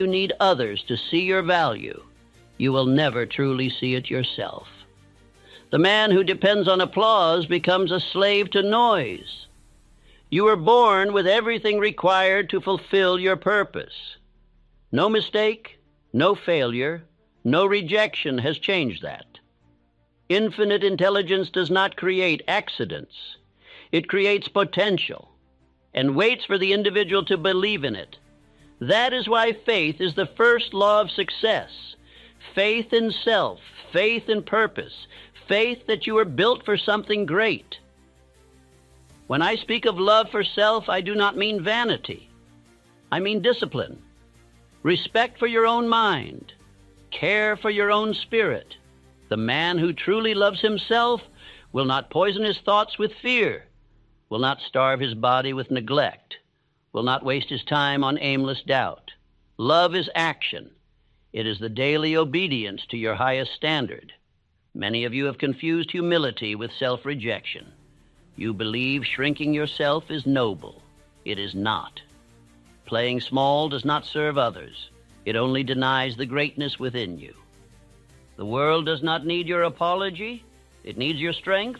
You need others to see your value. You will never truly see it yourself. The man who depends on applause becomes a slave to noise. You were born with everything required to fulfill your purpose. No mistake, no failure, no rejection has changed that. Infinite intelligence does not create accidents. It creates potential and waits for the individual to believe in it. That is why faith is the first law of success. Faith in self, faith in purpose, faith that you are built for something great. When I speak of love for self, I do not mean vanity. I mean discipline, respect for your own mind, care for your own spirit. The man who truly loves himself will not poison his thoughts with fear, will not starve his body with neglect, will not waste his time on aimless doubt. Love is action. It is the daily obedience to your highest standard. Many of you have confused humility with self-rejection. You believe shrinking yourself is noble. It is not. Playing small does not serve others. It only denies the greatness within you. The world does not need your apology. It needs your strength.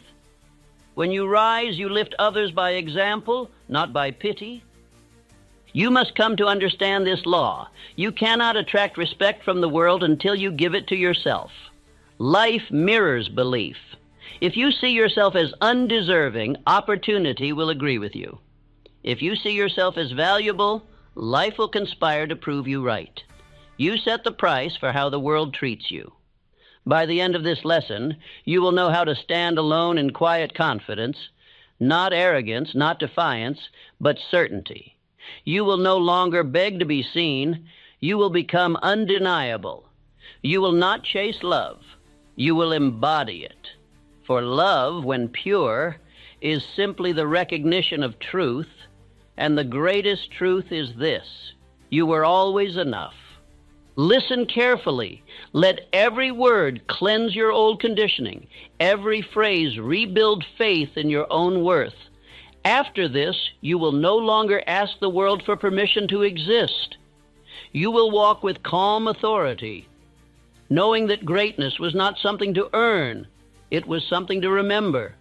When you rise, you lift others by example, not by pity. You must come to understand this law. You cannot attract respect from the world until you give it to yourself. Life mirrors belief. If you see yourself as undeserving, opportunity will agree with you. If you see yourself as valuable, life will conspire to prove you right. You set the price for how the world treats you. By the end of this lesson, you will know how to stand alone in quiet confidence, not arrogance, not defiance, but certainty. You will no longer beg to be seen. You will become undeniable. You will not chase love. You will embody it. For love, when pure, is simply the recognition of truth, and the greatest truth is this: you were always enough. Listen carefully. Let every word cleanse your old conditioning. Every phrase rebuild faith in your own worth. After this, you will no longer ask the world for permission to exist. You will walk with calm authority, knowing that greatness was not something to earn. It was something to remember.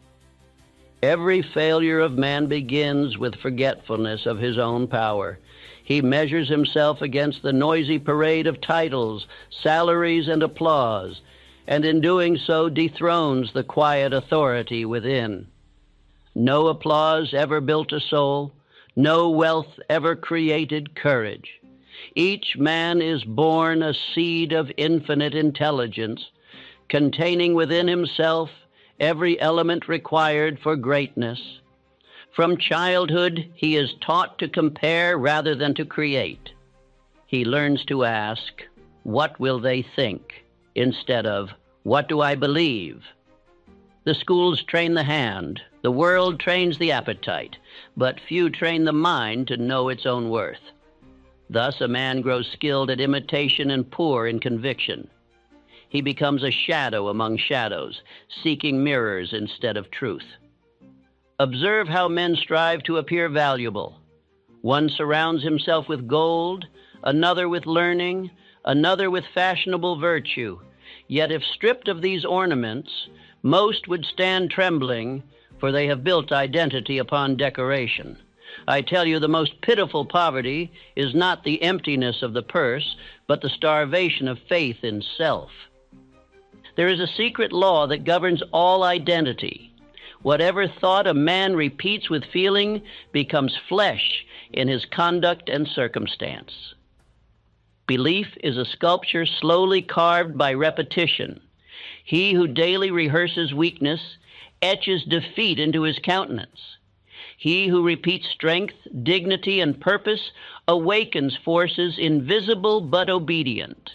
Every failure of man begins with forgetfulness of his own power. He measures himself against the noisy parade of titles, salaries, and applause, and in doing so dethrones the quiet authority within. No applause ever built a soul. No wealth ever created courage. Each man is born a seed of infinite intelligence, containing within himself every element required for greatness. From childhood, he is taught to compare rather than to create. He learns to ask, "What will they think?" instead of, "What do I believe?" The schools train the hand, the world trains the appetite, but few train the mind to know its own worth. Thus a man grows skilled at imitation and poor in conviction. He becomes a shadow among shadows, seeking mirrors instead of truth. Observe how men strive to appear valuable. One surrounds himself with gold, another with learning, another with fashionable virtue. Yet if stripped of these ornaments, most would stand trembling, for they have built identity upon decoration. I tell you, the most pitiful poverty is not the emptiness of the purse, but the starvation of faith in self. There is a secret law that governs all identity. Whatever thought a man repeats with feeling becomes flesh in his conduct and circumstance. Belief is a sculpture slowly carved by repetition. He who daily rehearses weakness etches defeat into his countenance. He who repeats strength, dignity, and purpose awakens forces invisible but obedient.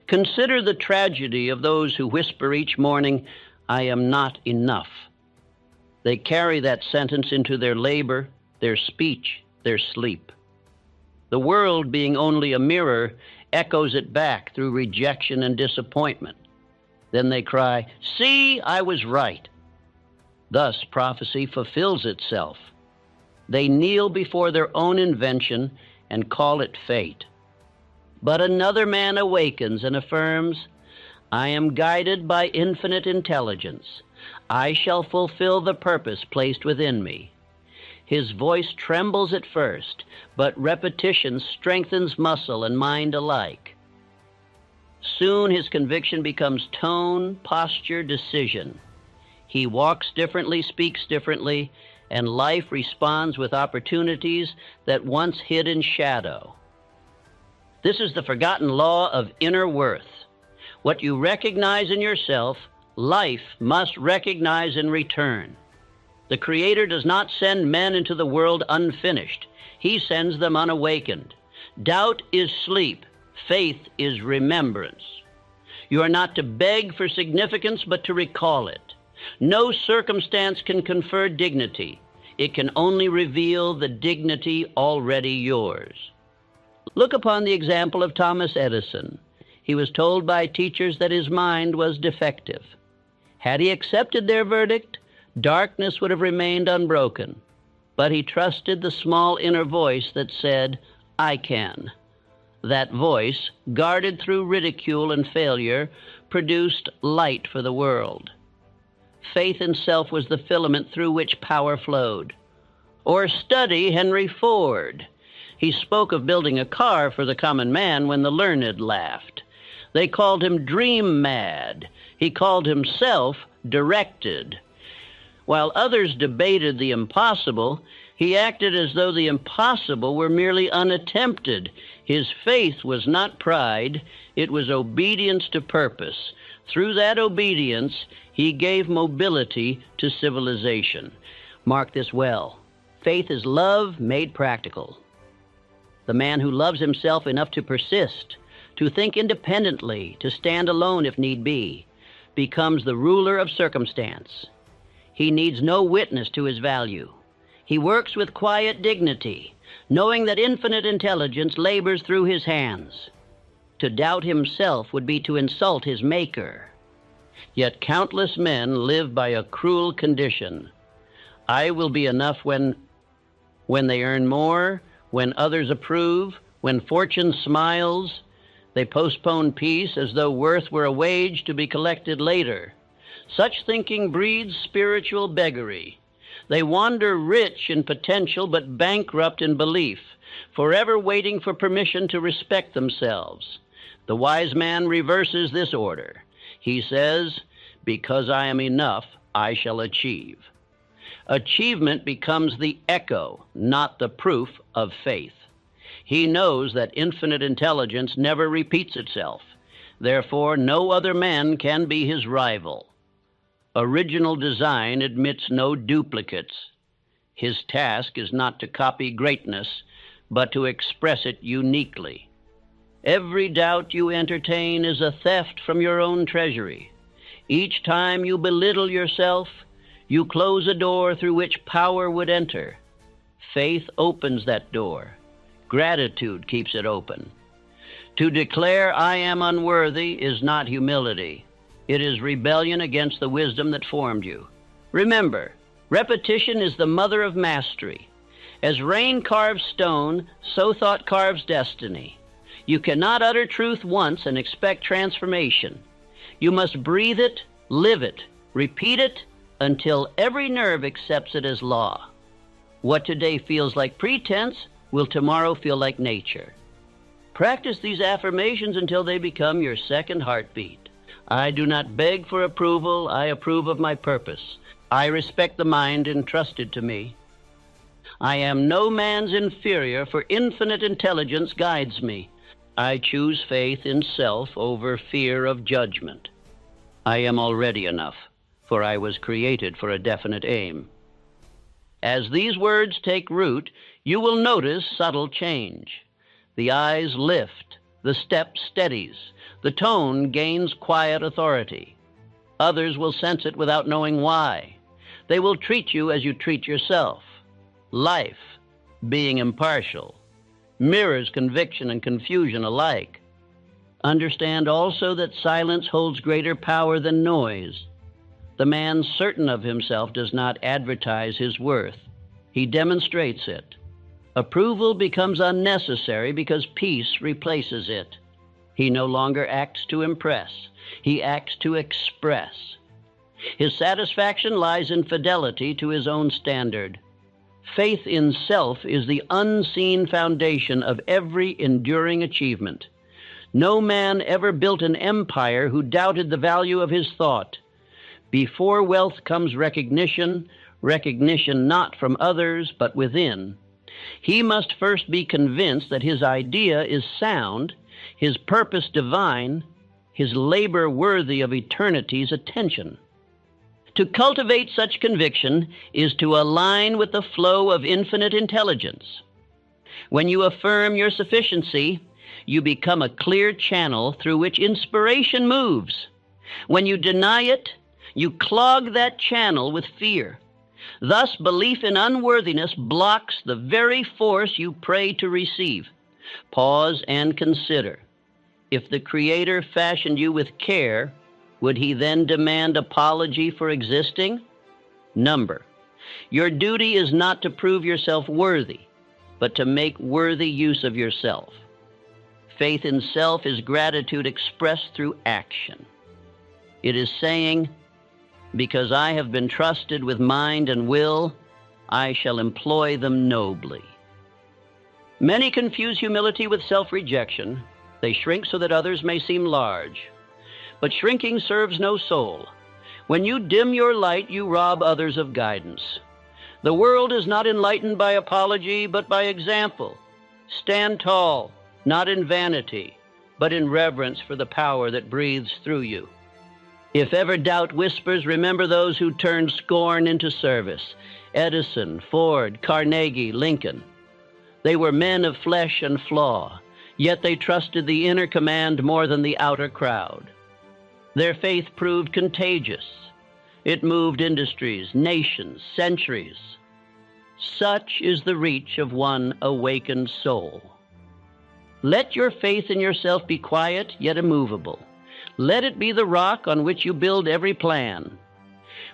Consider the tragedy of those who whisper each morning, "I am not enough." They carry that sentence into their labor, their speech, their sleep. The world, being only a mirror, echoes it back through rejection and disappointment. Then they cry, "See, I was right." Thus prophecy fulfills itself. They kneel before their own invention and call it fate. But another man awakens and affirms, I am guided by infinite intelligence. I shall fulfill the purpose placed within me. His voice trembles at first, but repetition strengthens muscle and mind alike. Soon his conviction becomes tone, posture, decision. He walks differently, speaks differently, and life responds with opportunities that once hid in shadow. This is the forgotten law of inner worth. What you recognize in yourself, life must recognize in return. The Creator does not send men into the world unfinished. He sends them unawakened. Doubt is sleep. Faith is remembrance. You are not to beg for significance, but to recall it. No circumstance can confer dignity. It can only reveal the dignity already yours. Look upon the example of Thomas Edison. He was told by teachers that his mind was defective. Had he accepted their verdict, darkness would have remained unbroken. But he trusted the small inner voice that said, I can. That voice, guarded through ridicule and failure, produced light for the world. Faith in self was the filament through which power flowed. Or study Henry Ford. He spoke of building a car for the common man when the learned laughed. They called him dream mad. He called himself directed. While others debated the impossible, he acted as though the impossible were merely unattempted. His faith was not pride, it was obedience to purpose. Through that obedience, he gave mobility to civilization. Mark this well. Faith is love made practical. The man who loves himself enough to persist, to think independently, to stand alone if need be, becomes the ruler of circumstance. He needs no witness to his value. He works with quiet dignity, knowing that infinite intelligence labors through his hands. To doubt himself would be to insult his maker. Yet countless men live by a cruel condition. I will be enough when they earn more, when others approve, when fortune smiles. They postpone peace as though worth were a wage to be collected later. Such thinking breeds spiritual beggary. They wander rich in potential but bankrupt in belief, forever waiting for permission to respect themselves. The wise man reverses this order. He says, because I am enough, I shall achieve. Achievement becomes the echo, not the proof of faith. He knows that infinite intelligence never repeats itself. Therefore, no other man can be his rival. Original design admits no duplicates. His task is not to copy greatness, but to express it uniquely. Every doubt you entertain is a theft from your own treasury. Each time you belittle yourself, you close a door through which power would enter. Faith opens that door. Gratitude keeps it open. To declare I am unworthy is not humility. It is rebellion against the wisdom that formed you. Remember, repetition is the mother of mastery. As rain carves stone, so thought carves destiny. You cannot utter truth once and expect transformation. You must breathe it, live it, repeat it, until every nerve accepts it as law. What today feels like pretense will tomorrow feel like nature. Practice these affirmations until they become your second heartbeat. I do not beg for approval. I approve of my purpose. I respect the mind entrusted to me. I am no man's inferior, for infinite intelligence guides me. I choose faith in self over fear of judgment. I am already enough, for I was created for a definite aim. As these words take root, you will notice subtle change. The eyes lift, the step steadies, the tone gains quiet authority. Others will sense it without knowing why. They will treat you as you treat yourself. Life, being impartial, mirrors conviction and confusion alike. Understand also that silence holds greater power than noise. The man certain of himself does not advertise his worth. He demonstrates it. Approval becomes unnecessary because peace replaces it. He no longer acts to impress. He acts to express. His satisfaction lies in fidelity to his own standard. Faith in self is the unseen foundation of every enduring achievement. No man ever built an empire who doubted the value of his thought. Before wealth comes recognition, recognition not from others but within. He must first be convinced that his idea is sound, his purpose divine, his labor worthy of eternity's attention. To cultivate such conviction is to align with the flow of infinite intelligence. When you affirm your sufficiency, you become a clear channel through which inspiration moves. When you deny it, you clog that channel with fear. Thus, belief in unworthiness blocks the very force you pray to receive. Pause and consider. If the Creator fashioned you with care, would he then demand apology for existing? Number. Your duty is not to prove yourself worthy, but to make worthy use of yourself. Faith in self is gratitude expressed through action. It is saying, because I have been trusted with mind and will, I shall employ them nobly. Many confuse humility with self-rejection. They shrink so that others may seem large. But shrinking serves no soul. When you dim your light, you rob others of guidance. The world is not enlightened by apology, but by example. Stand tall, not in vanity, but in reverence for the power that breathes through you. If ever doubt whispers, remember those who turned scorn into service. Edison, Ford, Carnegie, Lincoln. They were men of flesh and flaw, yet they trusted the inner command more than the outer crowd. Their faith proved contagious. It moved industries, nations, centuries. Such is the reach of one awakened soul. Let your faith in yourself be quiet yet immovable. Let it be the rock on which you build every plan.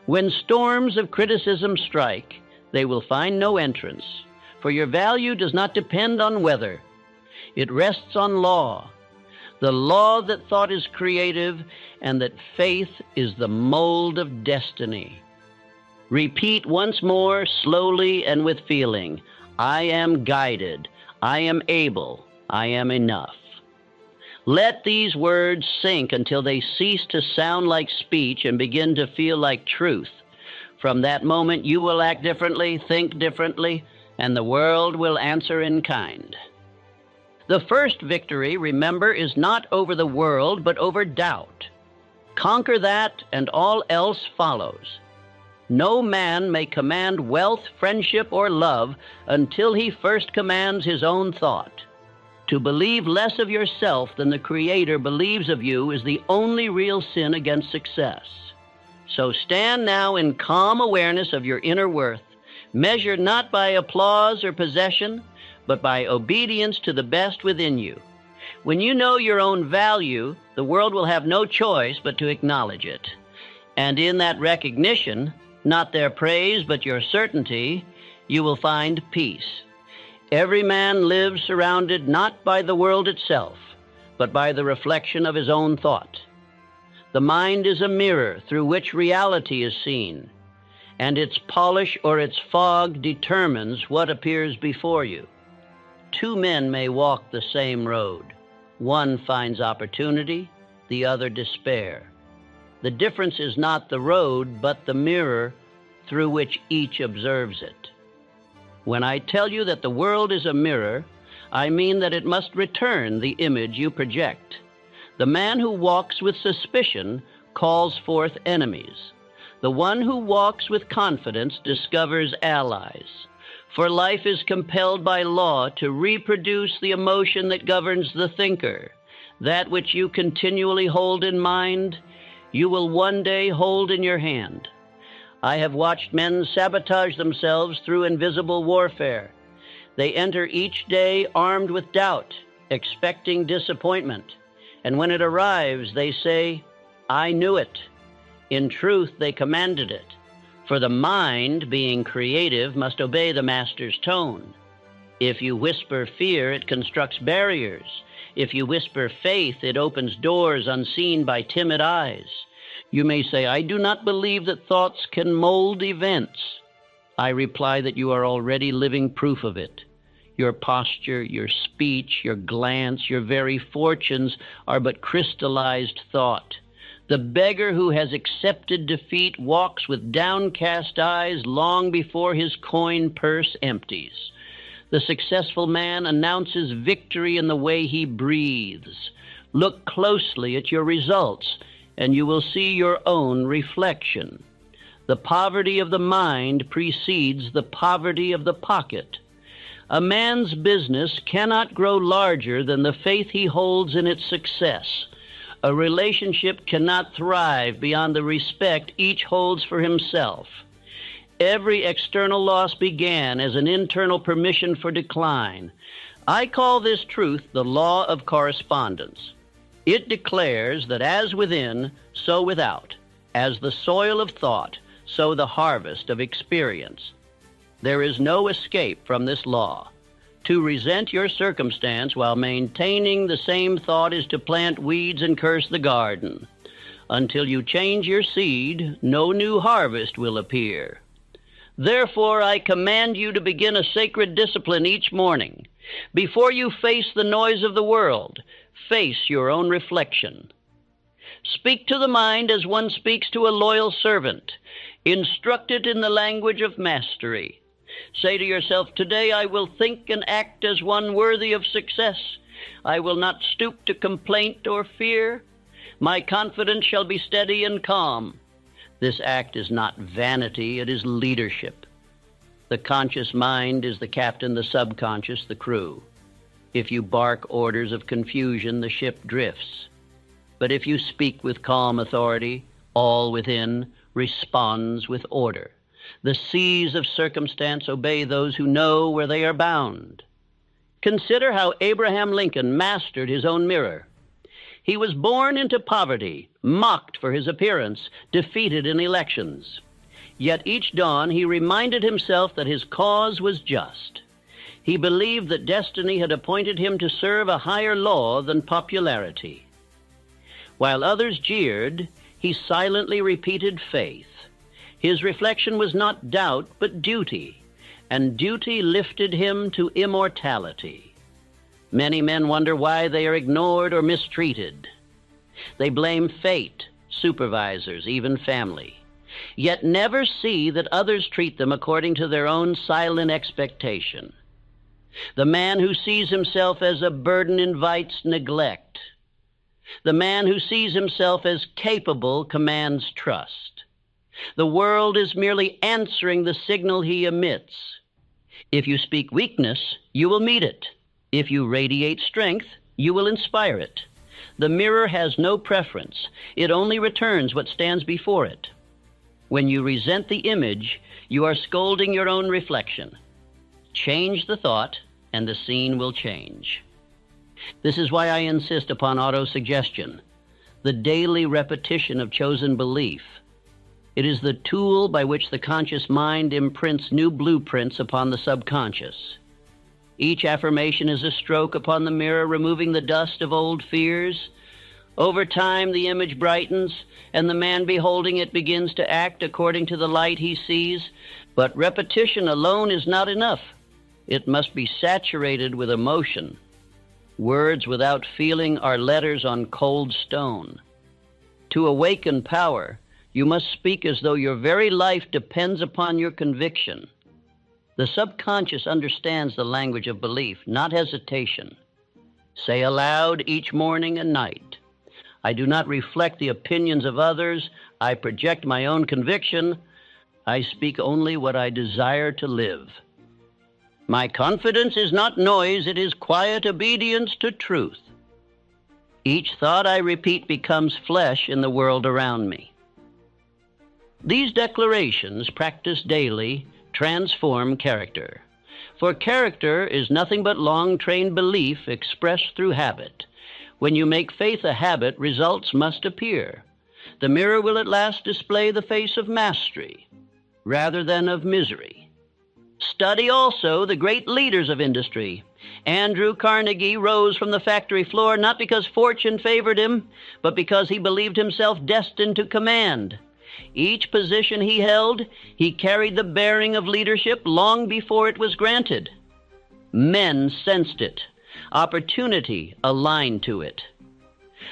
When storms of criticism strike, they will find no entrance, for your value does not depend on weather. It rests on law. The law that thought is creative and that faith is the mold of destiny. Repeat once more, slowly and with feeling, I am guided, I am able, I am enough. Let these words sink until they cease to sound like speech and begin to feel like truth. From that moment, you will act differently, think differently, and the world will answer in kind. The first victory, remember, is not over the world, but over doubt. Conquer that, and all else follows. No man may command wealth, friendship, or love until he first commands his own thought. To believe less of yourself than the Creator believes of you is the only real sin against success. So stand now in calm awareness of your inner worth, measured not by applause or possession, but by obedience to the best within you. When you know your own value, the world will have no choice but to acknowledge it. And in that recognition, not their praise but your certainty, you will find peace. Every man lives surrounded not by the world itself, but by the reflection of his own thought. The mind is a mirror through which reality is seen, and its polish or its fog determines what appears before you. Two men may walk the same road. One finds opportunity, the other despair. The difference is not the road, but the mirror through which each observes it. When I tell you that the world is a mirror, I mean that it must return the image you project. The man who walks with suspicion calls forth enemies. The one who walks with confidence discovers allies. For life is compelled by law to reproduce the emotion that governs the thinker. That which you continually hold in mind, you will one day hold in your hand. I have watched men sabotage themselves through invisible warfare. They enter each day armed with doubt, expecting disappointment. And when it arrives, they say, I knew it. In truth, they commanded it. For the mind, being creative, must obey the master's tone. If you whisper fear, it constructs barriers. If you whisper faith, it opens doors unseen by timid eyes. You may say, I do not believe that thoughts can mold events. I reply that you are already living proof of it. Your posture, your speech, your glance, your very fortunes are but crystallized thought. The beggar who has accepted defeat walks with downcast eyes long before his coin purse empties. The successful man announces victory in the way he breathes. Look closely at your results, and you will see your own reflection. The poverty of the mind precedes the poverty of the pocket. A man's business cannot grow larger than the faith he holds in its success. A relationship cannot thrive beyond the respect each holds for himself. Every external loss began as an internal permission for decline. I call this truth the law of correspondence. It declares that as within, so without. As the soil of thought, so the harvest of experience. There is no escape from this law. To resent your circumstance while maintaining the same thought is to plant weeds and curse the garden. Until you change your seed, no new harvest will appear. Therefore, I command you to begin a sacred discipline each morning. Before you face the noise of the world, face your own reflection. Speak to the mind as one speaks to a loyal servant. Instruct it in the language of mastery. Say to yourself, today I will think and act as one worthy of success. I will not stoop to complaint or fear. My confidence shall be steady and calm. This act is not vanity, it is leadership. The conscious mind is the captain, the subconscious, the crew. If you bark orders of confusion, the ship drifts. But if you speak with calm authority, all within responds with order. The seas of circumstance obey those who know where they are bound. Consider how Abraham Lincoln mastered his own mirror. He was born into poverty, mocked for his appearance, defeated in elections. Yet each dawn he reminded himself that his cause was just. He believed that destiny had appointed him to serve a higher law than popularity. While others jeered, he silently repeated faith. His reflection was not doubt, but duty, and duty lifted him to immortality. Many men wonder why they are ignored or mistreated. They blame fate, supervisors, even family, yet never see that others treat them according to their own silent expectation. The man who sees himself as a burden invites neglect. The man who sees himself as capable commands trust. The world is merely answering the signal he emits. If you speak weakness, you will meet it. If you radiate strength, you will inspire it. The mirror has no preference. It only returns what stands before it. When you resent the image, you are scolding your own reflection. Change the thought, and the scene will change. This is why I insist upon autosuggestion, the daily repetition of chosen belief. It is the tool by which the conscious mind imprints new blueprints upon the subconscious. Each affirmation is a stroke upon the mirror, removing the dust of old fears. Over time, the image brightens, and the man beholding it begins to act according to the light he sees. But repetition alone is not enough. It must be saturated with emotion. Words without feeling are letters on cold stone. To awaken power, you must speak as though your very life depends upon your conviction. The subconscious understands the language of belief, not hesitation. Say aloud each morning and night, I do not reflect the opinions of others. I project my own conviction. I speak only what I desire to live. My confidence is not noise, it is quiet obedience to truth. Each thought I repeat becomes flesh in the world around me. These declarations, practiced daily, transform character. For character is nothing but long-trained belief expressed through habit. When you make faith a habit, results must appear. The mirror will at last display the face of mastery rather than of misery. Study also the great leaders of industry. Andrew Carnegie rose from the factory floor not because fortune favored him, but because he believed himself destined to command. Each position he held, he carried the bearing of leadership long before it was granted. Men sensed it. Opportunity aligned to it.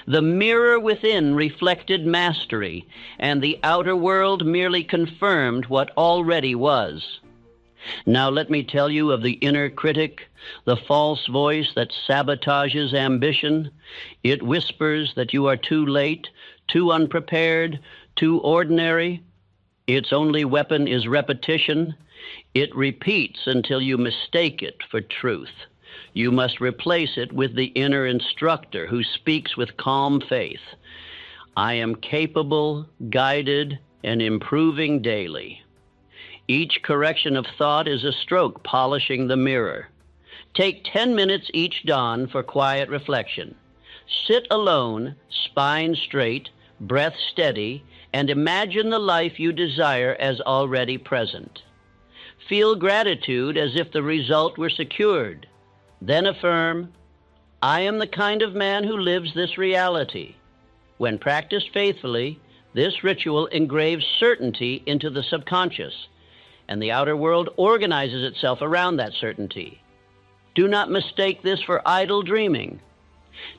The mirror within reflected mastery, and the outer world merely confirmed what already was. Now let me tell you of the inner critic, the false voice that sabotages ambition. It whispers that you are too late, too unprepared, too ordinary. Its only weapon is repetition. It repeats until you mistake it for truth. You must replace it with the inner instructor who speaks with calm faith. I am capable, guided, and improving daily. Each correction of thought is a stroke polishing the mirror. Take 10 minutes each dawn for quiet reflection. Sit alone, spine straight, breath steady, and imagine the life you desire as already present. Feel gratitude as if the result were secured. Then affirm, I am the kind of man who lives this reality. When practiced faithfully, this ritual engraves certainty into the subconscious, and the outer world organizes itself around that certainty. Do not mistake this for idle dreaming.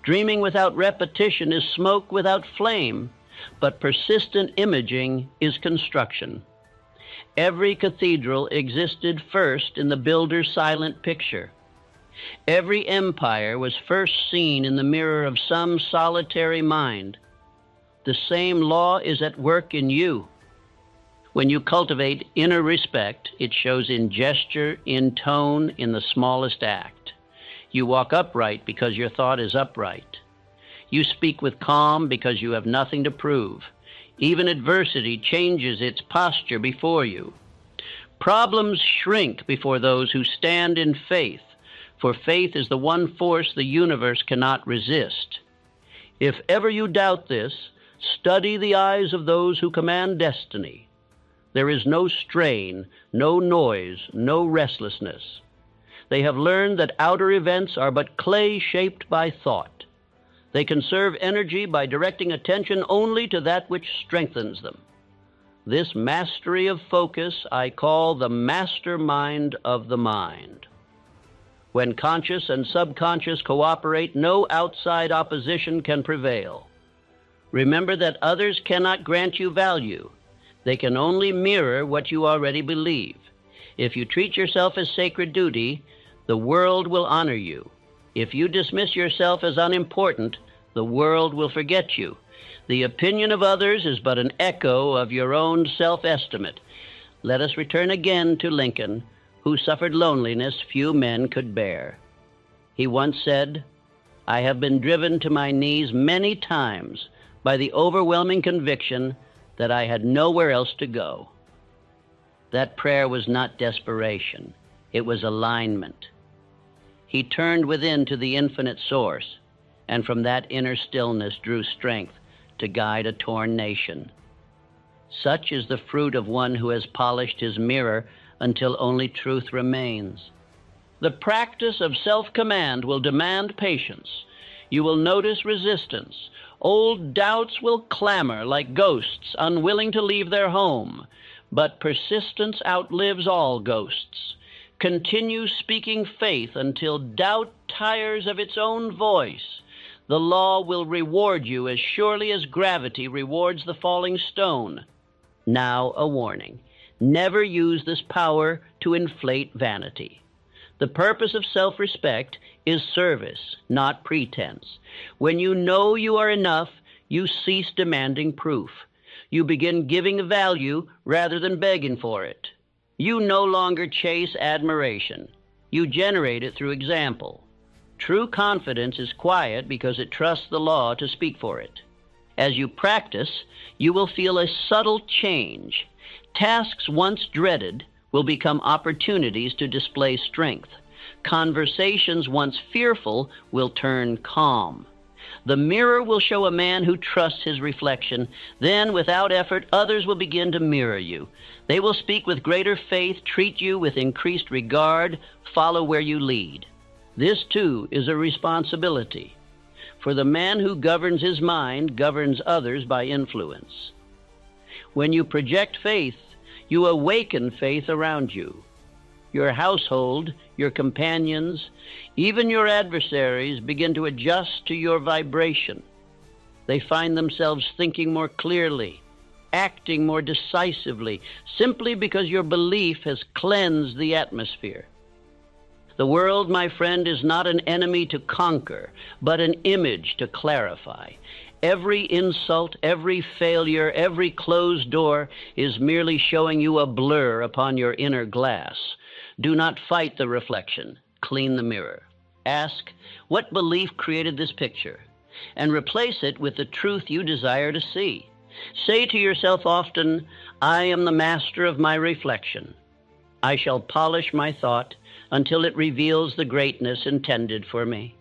Dreaming without repetition is smoke without flame, but persistent imaging is construction. Every cathedral existed first in the builder's silent picture. Every empire was first seen in the mirror of some solitary mind. The same law is at work in you. When you cultivate inner respect, it shows in gesture, in tone, in the smallest act. You walk upright because your thought is upright. You speak with calm because you have nothing to prove. Even adversity changes its posture before you. Problems shrink before those who stand in faith, for faith is the one force the universe cannot resist. If ever you doubt this, study the eyes of those who command destiny. There is no strain, no noise, no restlessness. They have learned that outer events are but clay shaped by thought. They conserve energy by directing attention only to that which strengthens them. This mastery of focus I call the mastermind of the mind. When conscious and subconscious cooperate, no outside opposition can prevail. Remember that others cannot grant you value. They can only mirror what you already believe. If you treat yourself as sacred duty, the world will honor you. If you dismiss yourself as unimportant, the world will forget you. The opinion of others is but an echo of your own self-estimate. Let us return again to Lincoln, who suffered loneliness few men could bear. He once said, I have been driven to my knees many times by the overwhelming conviction that I had nowhere else to go. That prayer was not desperation. It was alignment. He turned within to the infinite source, and from that inner stillness drew strength to guide a torn nation. Such is the fruit of one who has polished his mirror until only truth remains. The practice of self-command will demand patience. You will notice resistance. Old doubts will clamor like ghosts, unwilling to leave their home. But persistence outlives all ghosts. Continue speaking faith until doubt tires of its own voice. The law will reward you as surely as gravity rewards the falling stone. Now a warning. Never use this power to inflate vanity. The purpose of self-respect is service, not pretense. When you know you are enough, you cease demanding proof. You begin giving value rather than begging for it. You no longer chase admiration. You generate it through example. True confidence is quiet because it trusts the law to speak for it. As you practice, you will feel a subtle change. Tasks once dreaded will become opportunities to display strength. Conversations once fearful will turn calm. The mirror will show a man who trusts his reflection. Then, without effort, others will begin to mirror you. They will speak with greater faith, treat you with increased regard, follow where you lead. This, too, is a responsibility. For the man who governs his mind governs others by influence. When you project faith, you awaken faith around you. Your household, your companions, even your adversaries begin to adjust to your vibration. They find themselves thinking more clearly, acting more decisively, simply because your belief has cleansed the atmosphere. The world, my friend, is not an enemy to conquer, but an image to clarify. Every insult, every failure, every closed door is merely showing you a blur upon your inner glass. Do not fight the reflection. Clean the mirror. Ask, what belief created this picture? And replace it with the truth you desire to see. Say to yourself often, I am the master of my reflection. I shall polish my thought until it reveals the greatness intended for me.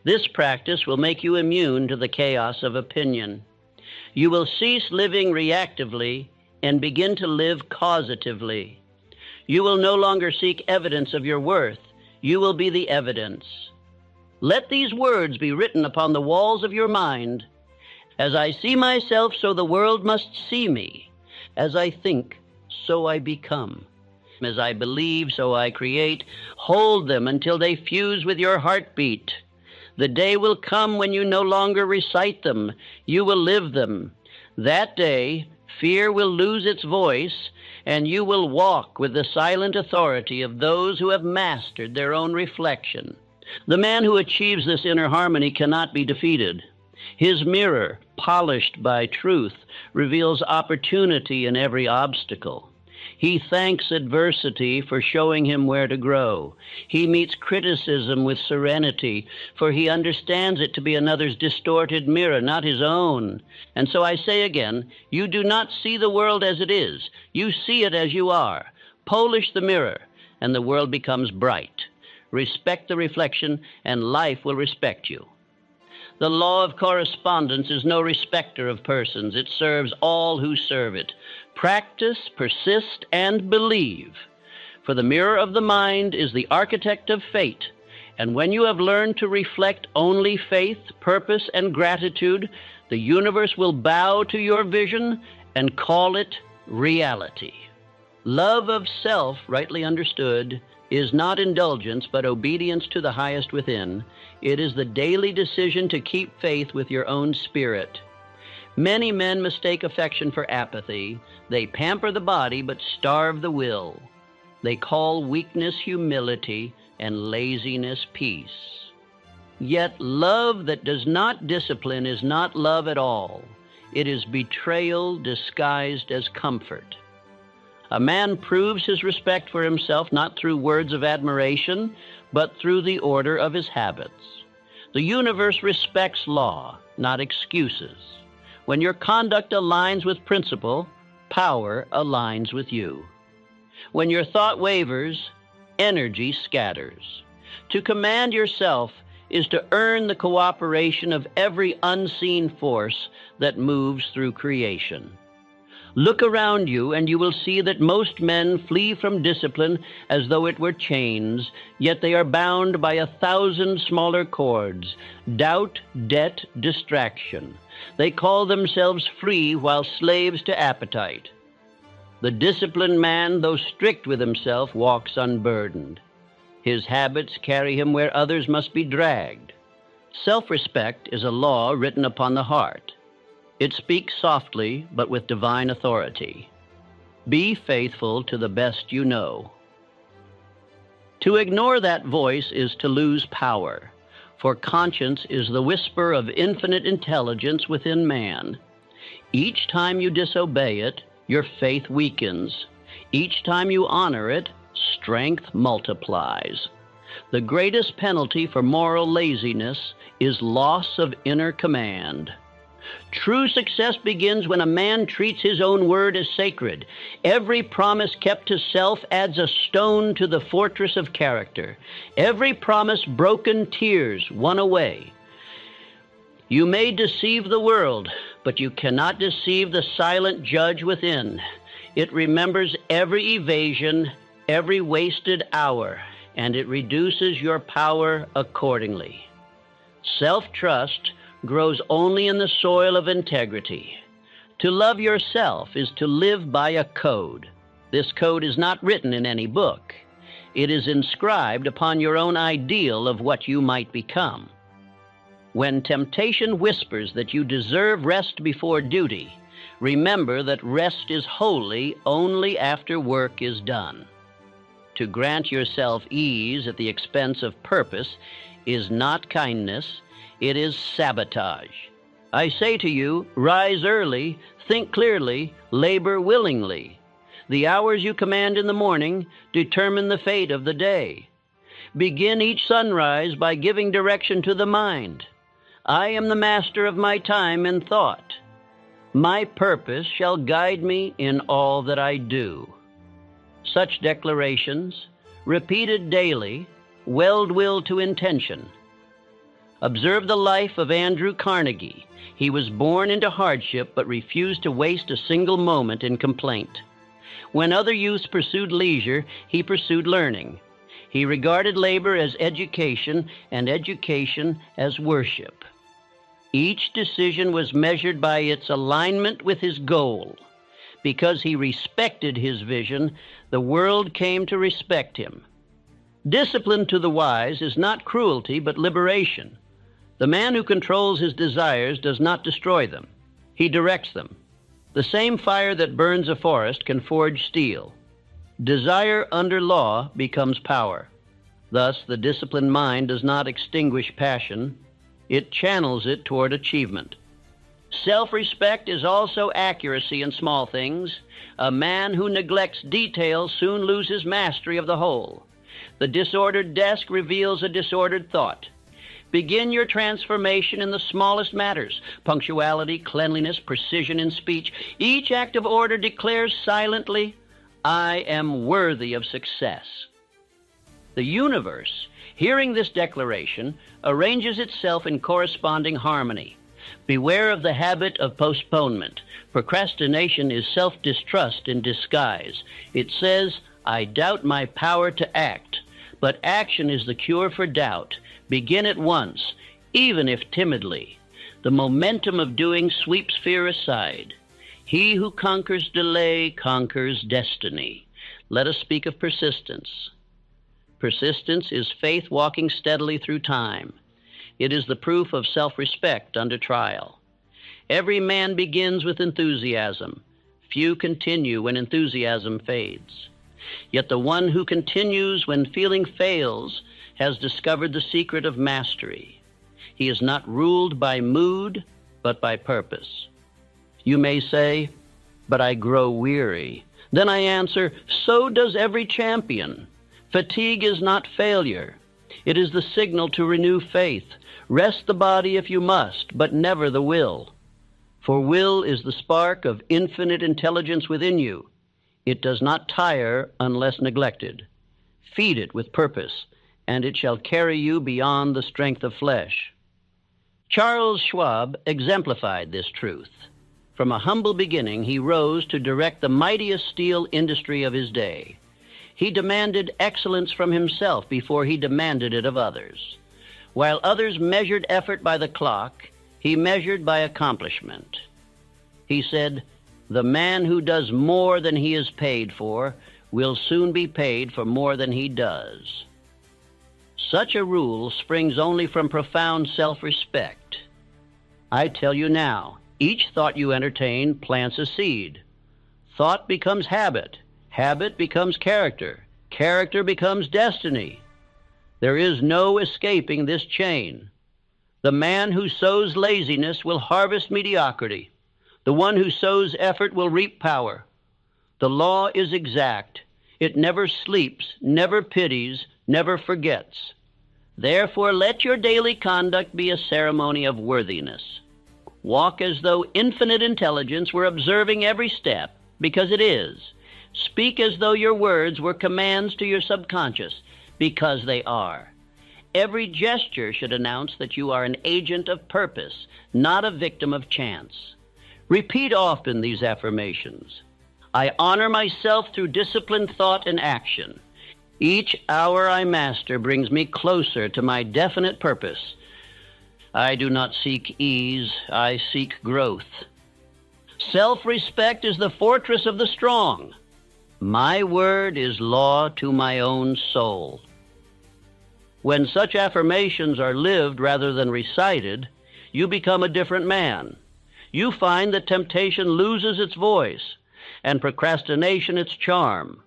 This practice will make you immune to the chaos of opinion. You will cease living reactively and begin to live causatively. You will no longer seek evidence of your worth. You will be the evidence. Let these words be written upon the walls of your mind. As I see myself, so the world must see me. As I think, so I become. As I believe, so I create. Hold them until they fuse with your heartbeat. The day will come when you no longer recite them. You will live them. That day, fear will lose its voice, and you will walk with the silent authority of those who have mastered their own reflection. The man who achieves this inner harmony cannot be defeated. His mirror, polished by truth, reveals opportunity in every obstacle. He thanks adversity for showing him where to grow. He meets criticism with serenity, for he understands it to be another's distorted mirror, not his own. And so I say again, you do not see the world as it is. You see it as you are. Polish the mirror, and the world becomes bright. Respect the reflection, and life will respect you. The law of correspondence is no respecter of persons. It serves all who serve it. Practice, persist, and believe. For the mirror of the mind is the architect of fate, and when you have learned to reflect only faith, purpose, and gratitude, the universe will bow to your vision and call it reality. Love of self, rightly understood, is not indulgence but obedience to the highest within. It is the daily decision to keep faith with your own spirit. Many men mistake affection for apathy. They pamper the body but starve the will. They call weakness humility and laziness peace. Yet love that does not discipline is not love at all. It is betrayal disguised as comfort. A man proves his respect for himself not through words of admiration, but through the order of his habits. The universe respects law, not excuses. When your conduct aligns with principle, power aligns with you. When your thought wavers, energy scatters. To command yourself is to earn the cooperation of every unseen force that moves through creation. Look around you, and you will see that most men flee from discipline as though it were chains, yet they are bound by 1,000 smaller cords: doubt, debt, distraction. They call themselves free while slaves to appetite. The disciplined man, though strict with himself, walks unburdened. His habits carry him where others must be dragged. Self-respect is a law written upon the heart. It speaks softly, but with divine authority. Be faithful to the best you know. To ignore that voice is to lose power, for conscience is the whisper of infinite intelligence within man. Each time you disobey it, your faith weakens. Each time you honor it, strength multiplies. The greatest penalty for moral laziness is loss of inner command. True success begins when a man treats his own word as sacred. Every promise kept to self adds a stone to the fortress of character. Every promise broken, tears won away. You may deceive the world, but you cannot deceive the silent judge within. It remembers every evasion, every wasted hour, and it reduces your power accordingly. Self-trust grows only in the soil of integrity. To love yourself is to live by a code. This code is not written in any book. It is inscribed upon your own ideal of what you might become. When temptation whispers that you deserve rest before duty, remember that rest is holy only after work is done. To grant yourself ease at the expense of purpose is not kindness, it is sabotage. I say to you, rise early, think clearly, labor willingly. The hours you command in the morning determine the fate of the day. Begin each sunrise by giving direction to the mind. I am the master of my time and thought. My purpose shall guide me in all that I do. Such declarations, repeated daily, weld will to intention. Observe the life of Andrew Carnegie. He was born into hardship but refused to waste a single moment in complaint. When other youths pursued leisure, he pursued learning. He regarded labor as education and education as worship. Each decision was measured by its alignment with his goal. Because he respected his vision, the world came to respect him. Discipline to the wise is not cruelty, but liberation. The man who controls his desires does not destroy them. He directs them. The same fire that burns a forest can forge steel. Desire under law becomes power. Thus, the disciplined mind does not extinguish passion. It channels it toward achievement. Self-respect is also accuracy in small things. A man who neglects details soon loses mastery of the whole. The disordered desk reveals a disordered thought. Begin your transformation in the smallest matters: punctuality, cleanliness, precision in speech. Each act of order declares silently, I am worthy of success. The universe, hearing this declaration, arranges itself in corresponding harmony. Beware of the habit of postponement. Procrastination is self-distrust in disguise. It says, I doubt my power to act. But action is the cure for doubt. Begin at once, even if timidly. The momentum of doing sweeps fear aside. He who conquers delay conquers destiny. Let us speak of persistence. Persistence is faith walking steadily through time. It is the proof of self-respect under trial. Every man begins with enthusiasm. Few continue when enthusiasm fades. Yet the one who continues when feeling fails has discovered the secret of mastery. He is not ruled by mood, but by purpose. You may say, but I grow weary. Then I answer, so does every champion. Fatigue is not failure. It is the signal to renew faith. Rest the body if you must, but never the will. For will is the spark of infinite intelligence within you. It does not tire unless neglected. Feed it with purpose, and it shall carry you beyond the strength of flesh. Charles Schwab exemplified this truth. From a humble beginning, he rose to direct the mightiest steel industry of his day. He demanded excellence from himself before he demanded it of others. While others measured effort by the clock, he measured by accomplishment. He said, the man who does more than he is paid for will soon be paid for more than he does. Such a rule springs only from profound self-respect. I tell you now, each thought you entertain plants a seed. Thought becomes habit. Habit becomes character. Character becomes destiny. There is no escaping this chain. The man who sows laziness will harvest mediocrity. The one who sows effort will reap power. The law is exact. It never sleeps, never pities, never forgets. Therefore, let your daily conduct be a ceremony of worthiness. Walk as though infinite intelligence were observing every step, because it is. Speak as though your words were commands to your subconscious, because they are. Every gesture should announce that you are an agent of purpose, not a victim of chance. Repeat often these affirmations. I honor myself through disciplined thought and action. Each hour I master brings me closer to my definite purpose. I do not seek ease, I seek growth. Self-respect is the fortress of the strong. My word is law to my own soul. When such affirmations are lived rather than recited, you become a different man. You find that temptation loses its voice and procrastination its charm.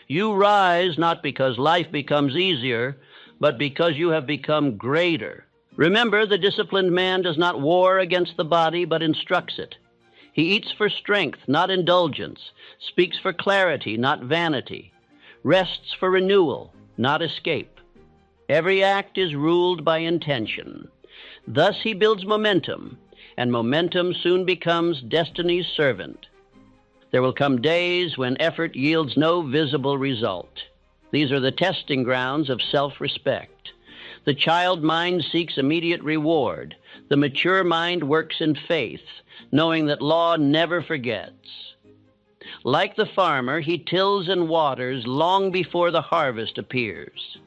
You rise not because life becomes easier, but because you have become greater. Remember, the disciplined man does not war against the body, but instructs it. He eats for strength, not indulgence, speaks for clarity, not vanity, rests for renewal, not escape. Every act is ruled by intention. Thus he builds momentum, and momentum soon becomes destiny's servant. There will come days when effort yields no visible result. These are the testing grounds of self-respect. The child mind seeks immediate reward. The mature mind works in faith, knowing that law never forgets. Like the farmer, he tills and waters long before the harvest appears.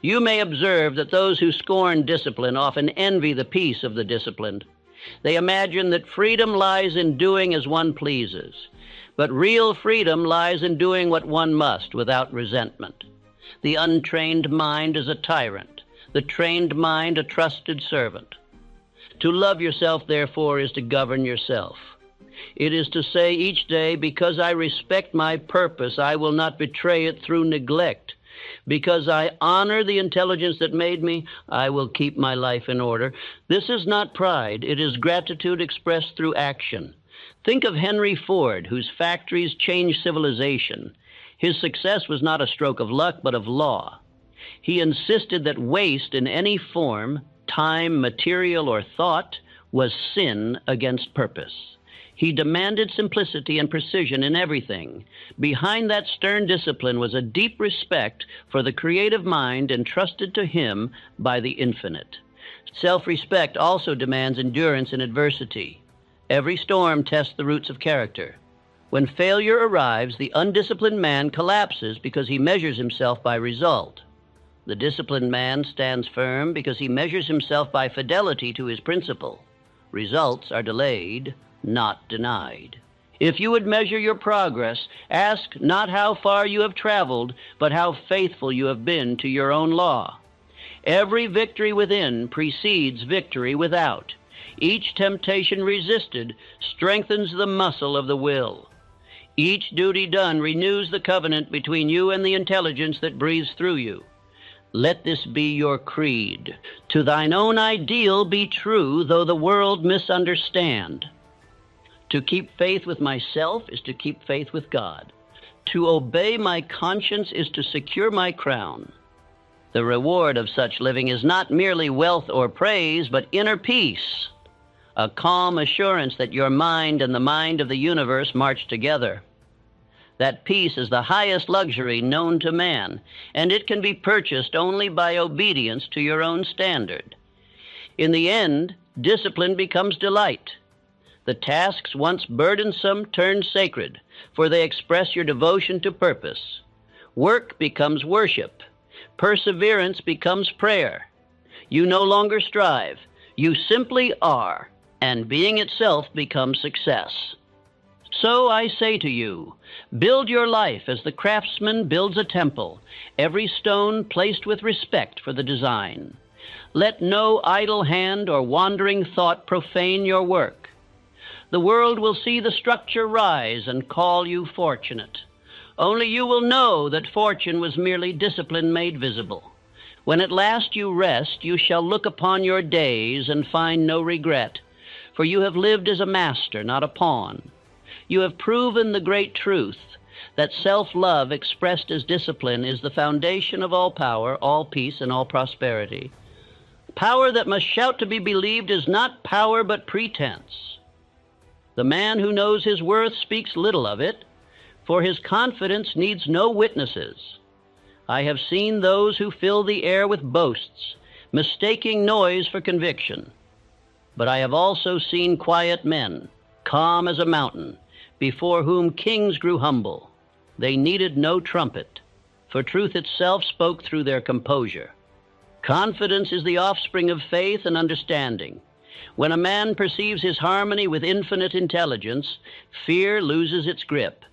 You may observe that those who scorn discipline often envy the peace of the disciplined. They imagine that freedom lies in doing as one pleases, but real freedom lies in doing what one must without resentment. The untrained mind is a tyrant, the trained mind a trusted servant. To love yourself, therefore, is to govern yourself. It is to say each day, because I respect my purpose, I will not betray it through neglect. Because I honor the intelligence that made me, I will keep my life in order. This is not pride. It is gratitude expressed through action. Think of Henry Ford, whose factories changed civilization. His success was not a stroke of luck, but of law. He insisted that waste in any form, time, material, or thought, was sin against purpose. He demanded simplicity and precision in everything. Behind that stern discipline was a deep respect for the creative mind entrusted to him by the infinite. Self-respect also demands endurance in adversity. Every storm tests the roots of character. When failure arrives, the undisciplined man collapses because he measures himself by result. The disciplined man stands firm because he measures himself by fidelity to his principle. Results are delayed, not denied. If you would measure your progress, ask not how far you have traveled, but how faithful you have been to your own law. Every victory within precedes victory without. Each temptation resisted strengthens the muscle of the will. Each duty done renews the covenant between you and the intelligence that breathes through you. Let this be your creed. To thine own ideal be true, though the world misunderstand. To keep faith with myself is to keep faith with God. To obey my conscience is to secure my crown. The reward of such living is not merely wealth or praise, but inner peace, a calm assurance that your mind and the mind of the universe march together. That peace is the highest luxury known to man, and it can be purchased only by obedience to your own standard. In the end, discipline becomes delight. The tasks once burdensome turn sacred, for they express your devotion to purpose. Work becomes worship. Perseverance becomes prayer. You no longer strive. You simply are, and being itself becomes success. So I say to you, build your life as the craftsman builds a temple, every stone placed with respect for the design. Let no idle hand or wandering thought profane your work. The world will see the structure rise and call you fortunate. Only you will know that fortune was merely discipline made visible. When at last you rest, you shall look upon your days and find no regret, for you have lived as a master, not a pawn. You have proven the great truth that self-love expressed as discipline is the foundation of all power, all peace, and all prosperity. Power that must shout to be believed is not power but pretense. The man who knows his worth speaks little of it, for his confidence needs no witnesses. I have seen those who fill the air with boasts, mistaking noise for conviction. But I have also seen quiet men, calm as a mountain, before whom kings grew humble. They needed no trumpet, for truth itself spoke through their composure. Confidence is the offspring of faith and understanding. When a man perceives his harmony with infinite intelligence, fear loses its grip.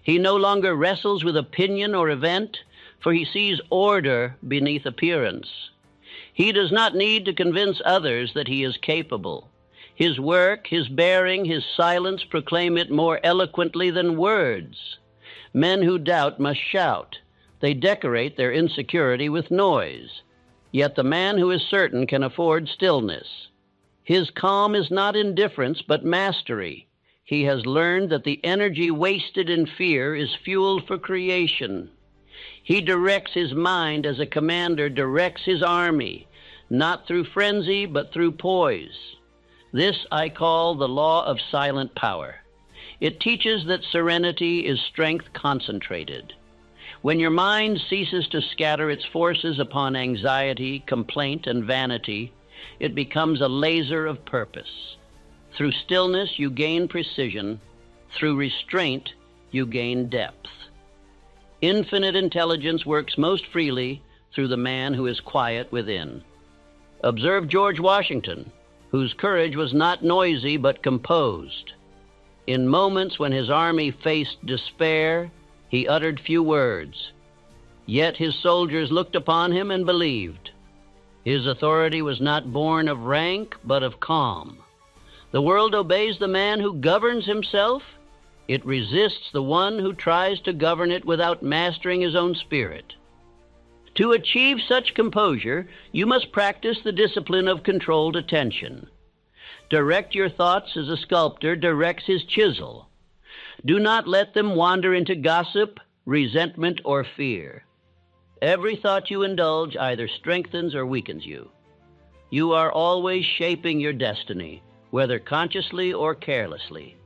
He no longer wrestles with opinion or event, for he sees order beneath appearance. He does not need to convince others that he is capable. His work, his bearing, his silence proclaim it more eloquently than words. Men who doubt must shout. They decorate their insecurity with noise. Yet the man who is certain can afford stillness. His calm is not indifference, but mastery. He has learned that the energy wasted in fear is fueled for creation. He directs his mind as a commander directs his army, not through frenzy, but through poise. This I call the law of silent power. It teaches that serenity is strength concentrated. When your mind ceases to scatter its forces upon anxiety, complaint, and vanity, it becomes a laser of purpose. Through stillness, you gain precision. Through restraint, you gain depth. Infinite intelligence works most freely through the man who is quiet within. Observe George Washington, whose courage was not noisy but composed. In moments when his army faced despair, he uttered few words. Yet his soldiers looked upon him and believed. His authority was not born of rank, but of calm. The world obeys the man who governs himself. It resists the one who tries to govern it without mastering his own spirit. To achieve such composure, you must practice the discipline of controlled attention. Direct your thoughts as a sculptor directs his chisel. Do not let them wander into gossip, resentment, or fear. Every thought you indulge either strengthens or weakens you. You are always shaping your destiny, whether consciously or carelessly.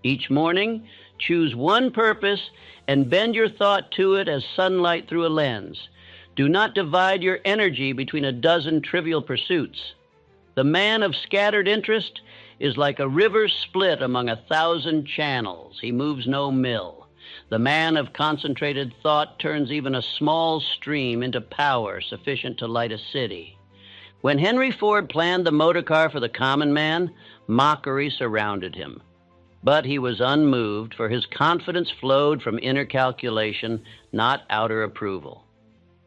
Each morning, choose one purpose and bend your thought to it as sunlight through a lens. Do not divide your energy between a dozen trivial pursuits. The man of scattered interest is like a river split among 1,000 channels. He moves no mill. The man of concentrated thought turns even a small stream into power sufficient to light a city. When Henry Ford planned the motor car for the common man, mockery surrounded him. But he was unmoved, for his confidence flowed from inner calculation, not outer approval.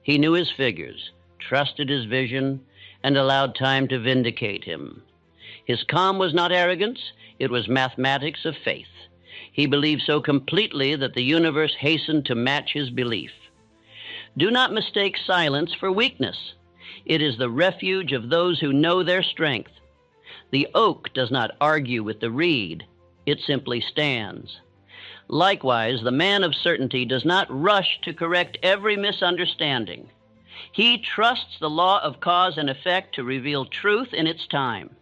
He knew his figures, trusted his vision, and allowed time to vindicate him. His calm was not arrogance, it was mathematics of faith. He believed so completely that the universe hastened to match his belief. Do not mistake silence for weakness. It is the refuge of those who know their strength. The oak does not argue with the reed. It simply stands. Likewise, the man of certainty does not rush to correct every misunderstanding. He trusts the law of cause and effect to reveal truth in its time.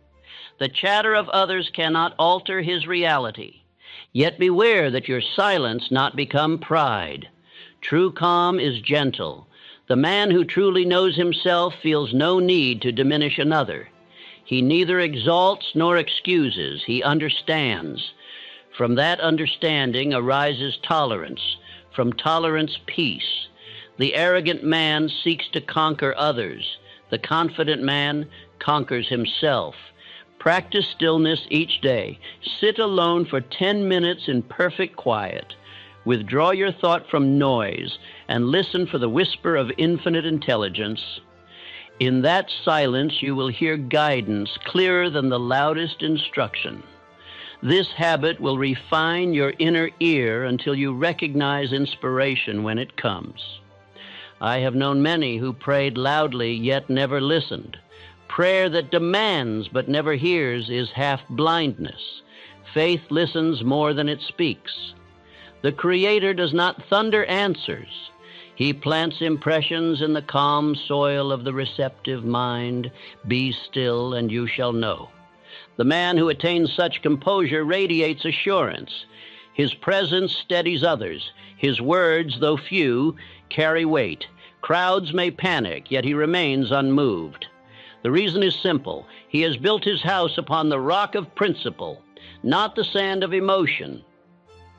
The chatter of others cannot alter his reality. Yet beware that your silence not become pride. True calm is gentle. The man who truly knows himself feels no need to diminish another. He neither exalts nor excuses. He understands. From that understanding arises tolerance. From tolerance, peace. The arrogant man seeks to conquer others. The confident man conquers himself. Practice stillness each day. Sit alone for 10 minutes in perfect quiet. Withdraw your thought from noise and listen for the whisper of infinite intelligence. In that silence you will hear guidance clearer than the loudest instruction. This habit will refine your inner ear until you recognize inspiration when it comes. I have known many who prayed loudly yet never listened. Prayer that demands but never hears is half blindness. Faith listens more than it speaks. The Creator does not thunder answers. He plants impressions in the calm soil of the receptive mind. Be still and you shall know. The man who attains such composure radiates assurance. His presence steadies others. His words, though few, carry weight. Crowds may panic, yet he remains unmoved. The reason is simple. He has built his house upon the rock of principle, not the sand of emotion.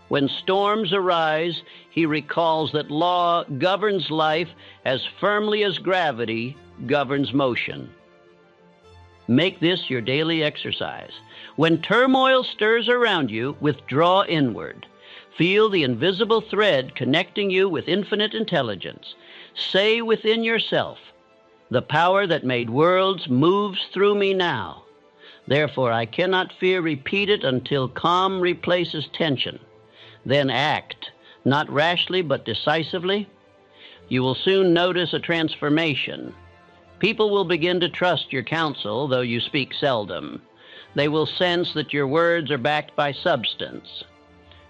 When storms arise, he recalls that law governs life as firmly as gravity governs motion. Make this your daily exercise. When turmoil stirs around you, withdraw inward. Feel the invisible thread connecting you with infinite intelligence. Say within yourself, "The power that made worlds moves through me now. Therefore I cannot fear." Repeat it until calm replaces tension. Then act, not rashly but decisively. You will soon notice a transformation. People will begin to trust your counsel, though you speak seldom. They will sense that your words are backed by substance.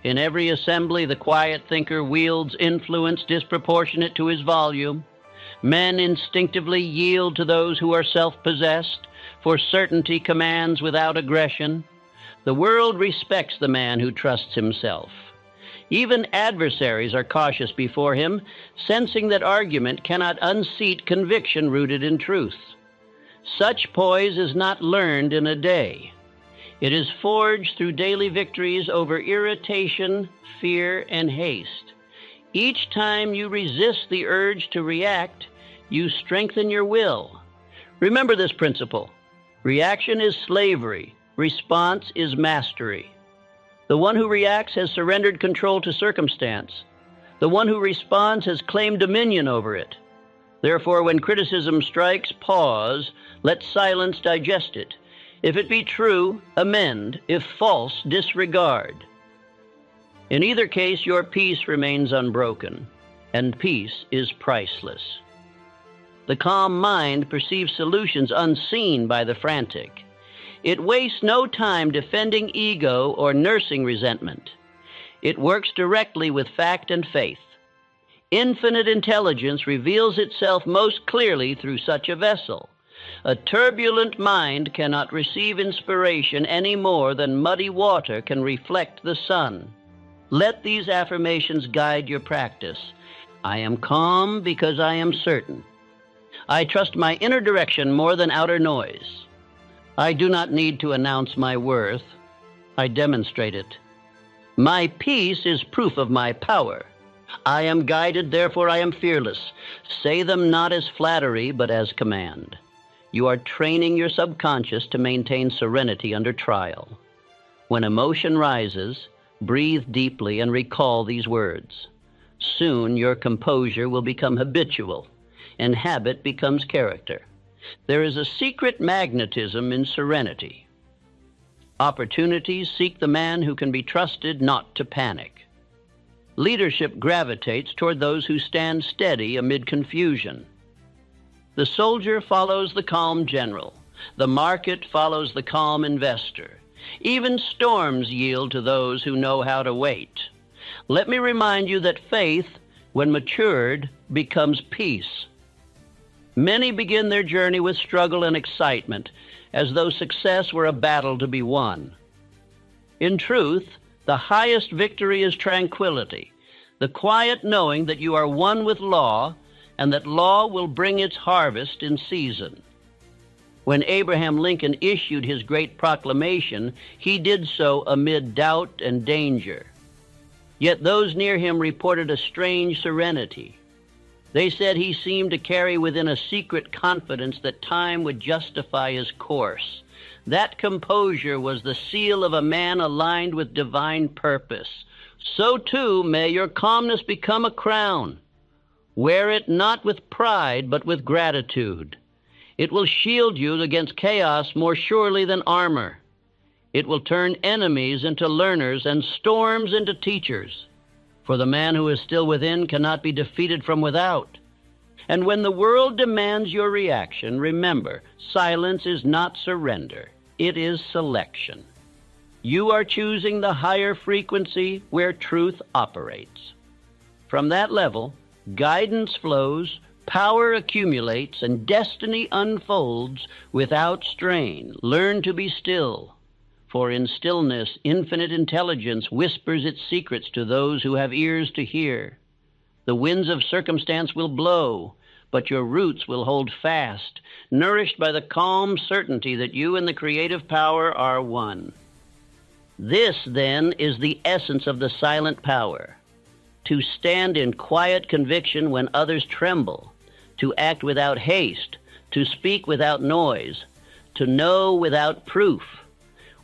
In every assembly, the quiet thinker wields influence disproportionate to his volume. Men instinctively yield to those who are self-possessed, for certainty commands without aggression. The world respects the man who trusts himself. Even adversaries are cautious before him, sensing that argument cannot unseat conviction rooted in truth. Such poise is not learned in a day. It is forged through daily victories over irritation, fear, and haste. Each time you resist the urge to react, you strengthen your will. Remember this principle. Reaction is slavery. Response is mastery. The one who reacts has surrendered control to circumstance. The one who responds has claimed dominion over it. Therefore, when criticism strikes, pause, let silence digest it. If it be true, amend. If false, disregard. In either case, your peace remains unbroken, and peace is priceless. The calm mind perceives solutions unseen by the frantic. It wastes no time defending ego or nursing resentment. It works directly with fact and faith. Infinite intelligence reveals itself most clearly through such a vessel. A turbulent mind cannot receive inspiration any more than muddy water can reflect the sun. Let these affirmations guide your practice. I am calm because I am certain. I trust my inner direction more than outer noise. I do not need to announce my worth. I demonstrate it. My peace is proof of my power. I am guided, therefore I am fearless. Say them not as flattery, but as command. You are training your subconscious to maintain serenity under trial. When emotion rises, breathe deeply and recall these words. Soon your composure will become habitual, and habit becomes character. There is a secret magnetism in serenity. Opportunities seek the man who can be trusted not to panic. Leadership gravitates toward those who stand steady amid confusion. The soldier follows the calm general. The market follows the calm investor. Even storms yield to those who know how to wait. Let me remind you that faith, when matured, becomes peace. Many begin their journey with struggle and excitement, as though success were a battle to be won. In truth, the highest victory is tranquility, the quiet knowing that you are one with law, and that law will bring its harvest in season. When Abraham Lincoln issued his great proclamation, he did so amid doubt and danger. Yet those near him reported a strange serenity. They said he seemed to carry within a secret confidence that time would justify his course. That composure was the seal of a man aligned with divine purpose. So too may your calmness become a crown. Wear it not with pride, but with gratitude. It will shield you against chaos more surely than armor. It will turn enemies into learners and storms into teachers. For the man who is still within cannot be defeated from without. And when the world demands your reaction, remember, silence is not surrender. It is selection. You are choosing the higher frequency where truth operates. From that level, guidance flows, power accumulates, and destiny unfolds without strain. Learn to be still. For in stillness, infinite intelligence whispers its secrets to those who have ears to hear. The winds of circumstance will blow, but your roots will hold fast, nourished by the calm certainty that you and the creative power are one. This, then, is the essence of the silent power: to stand in quiet conviction when others tremble, to act without haste, to speak without noise, to know without proof.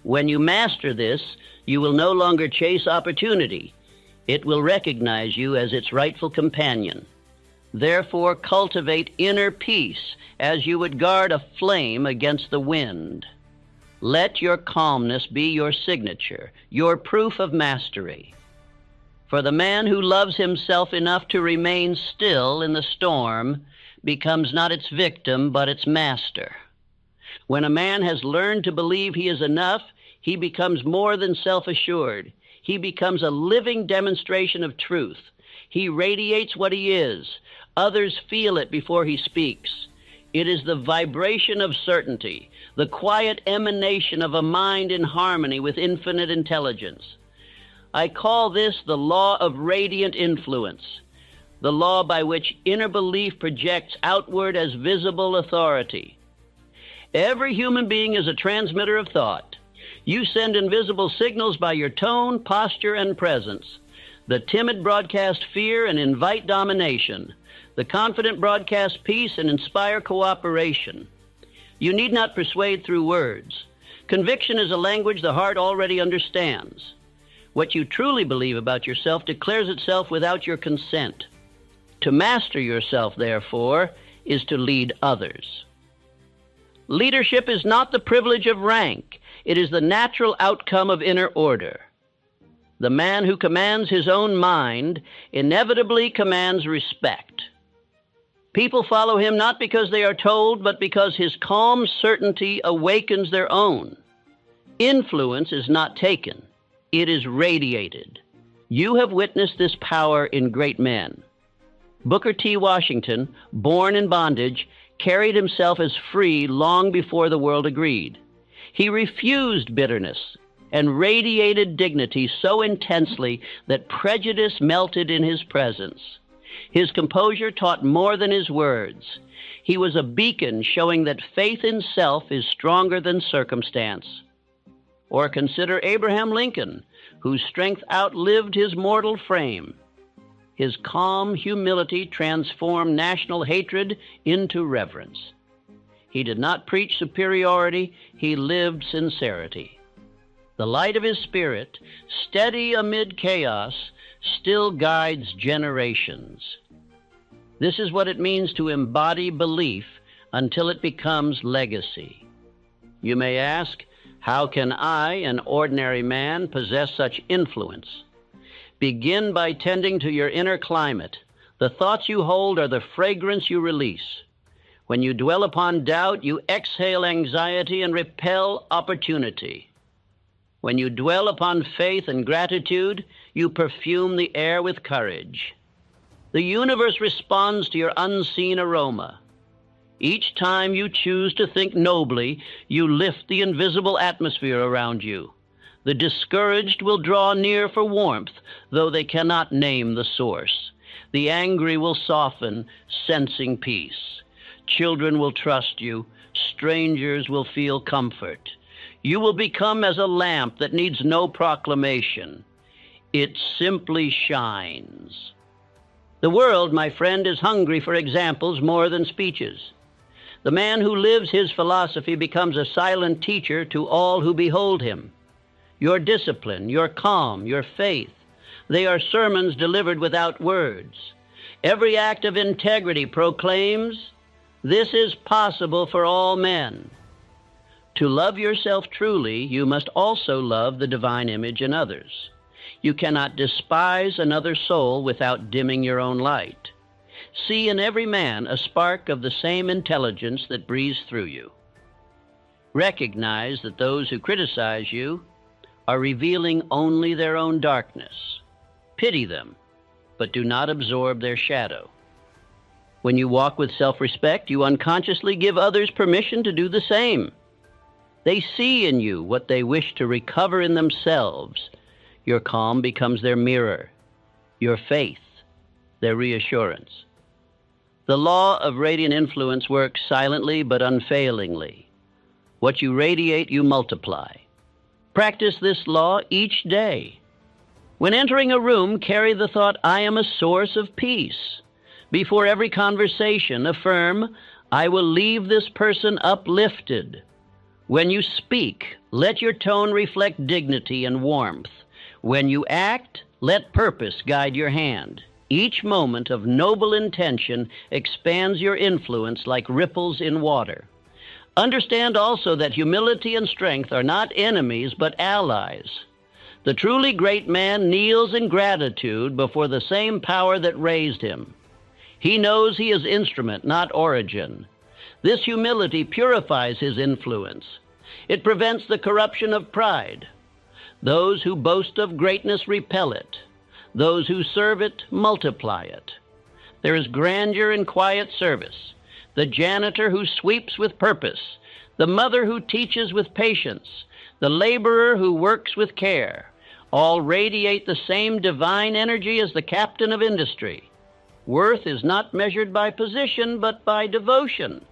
When you master this, you will no longer chase opportunity. It will recognize you as its rightful companion. Therefore, cultivate inner peace as you would guard a flame against the wind. Let your calmness be your signature, your proof of mastery. For the man who loves himself enough to remain still in the storm becomes not its victim, but its master. When a man has learned to believe he is enough, he becomes more than self-assured. He becomes a living demonstration of truth. He radiates what he is. Others feel it before he speaks. It is the vibration of certainty, the quiet emanation of a mind in harmony with infinite intelligence. I call this the law of radiant influence, the law by which inner belief projects outward as visible authority. Every human being is a transmitter of thought. You send invisible signals by your tone, posture, and presence. The timid broadcast fear and invite domination. The confident broadcast peace and inspire cooperation. You need not persuade through words. Conviction is a language the heart already understands. What you truly believe about yourself declares itself without your consent. To master yourself, therefore, is to lead others. Leadership is not the privilege of rank. It is the natural outcome of inner order. The man who commands his own mind inevitably commands respect. People follow him not because they are told, but because his calm certainty awakens their own. Influence is not taken. It is radiated. You have witnessed this power in great men. Booker T. Washington, born in bondage, carried himself as free long before the world agreed. He refused bitterness and radiated dignity so intensely that prejudice melted in his presence. His composure taught more than his words. He was a beacon showing that faith in self is stronger than circumstance. Or consider Abraham Lincoln, whose strength outlived his mortal frame. His calm humility transformed national hatred into reverence. He did not preach superiority, he lived sincerity. The light of his spirit, steady amid chaos, still guides generations. This is what it means to embody belief until it becomes legacy. You may ask, how can I, an ordinary man, possess such influence? Begin by tending to your inner climate. The thoughts you hold are the fragrance you release. When you dwell upon doubt, you exhale anxiety and repel opportunity. When you dwell upon faith and gratitude, you perfume the air with courage. The universe responds to your unseen aroma. Each time you choose to think nobly, you lift the invisible atmosphere around you. The discouraged will draw near for warmth, though they cannot name the source. The angry will soften, sensing peace. Children will trust you. Strangers will feel comfort. You will become as a lamp that needs no proclamation. It simply shines. The world, my friend, is hungry for examples more than speeches. The man who lives his philosophy becomes a silent teacher to all who behold him. Your discipline, your calm, your faith, they are sermons delivered without words. Every act of integrity proclaims, this is possible for all men. To love yourself truly, you must also love the divine image in others. You cannot despise another soul without dimming your own light. See in every man a spark of the same intelligence that breathes through you. Recognize that those who criticize you are revealing only their own darkness. Pity them, but do not absorb their shadow. When you walk with self-respect, you unconsciously give others permission to do the same. They see in you what they wish to recover in themselves. Your calm becomes their mirror, your faith, their reassurance. The law of radiant influence works silently but unfailingly. What you radiate, you multiply. Practice this law each day. When entering a room, carry the thought, I am a source of peace. Before every conversation, affirm, I will leave this person uplifted. When you speak, let your tone reflect dignity and warmth. When you act, let purpose guide your hand. Each moment of noble intention expands your influence like ripples in water. Understand also that humility and strength are not enemies but allies. The truly great man kneels in gratitude before the same power that raised him. He knows he is instrument, not origin. This humility purifies his influence. It prevents the corruption of pride. Those who boast of greatness repel it. Those who serve it multiply it. There is grandeur in quiet service. The janitor who sweeps with purpose. The mother who teaches with patience. The laborer who works with care. All radiate the same divine energy as the captain of industry. Worth is not measured by position, but by devotion.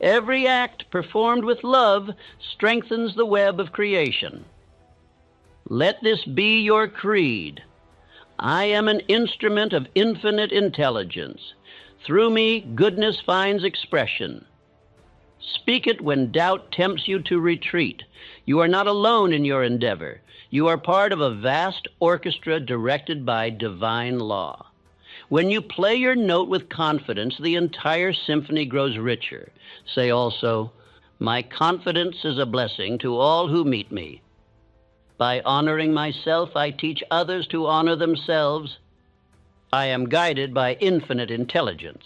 Every act performed with love strengthens the web of creation. Let this be your creed. I am an instrument of infinite intelligence. Through me, goodness finds expression. Speak it when doubt tempts you to retreat. You are not alone in your endeavor. You are part of a vast orchestra directed by divine law. When you play your note with confidence, the entire symphony grows richer. Say also, my confidence is a blessing to all who meet me. By honoring myself, I teach others to honor themselves. I am guided by infinite intelligence.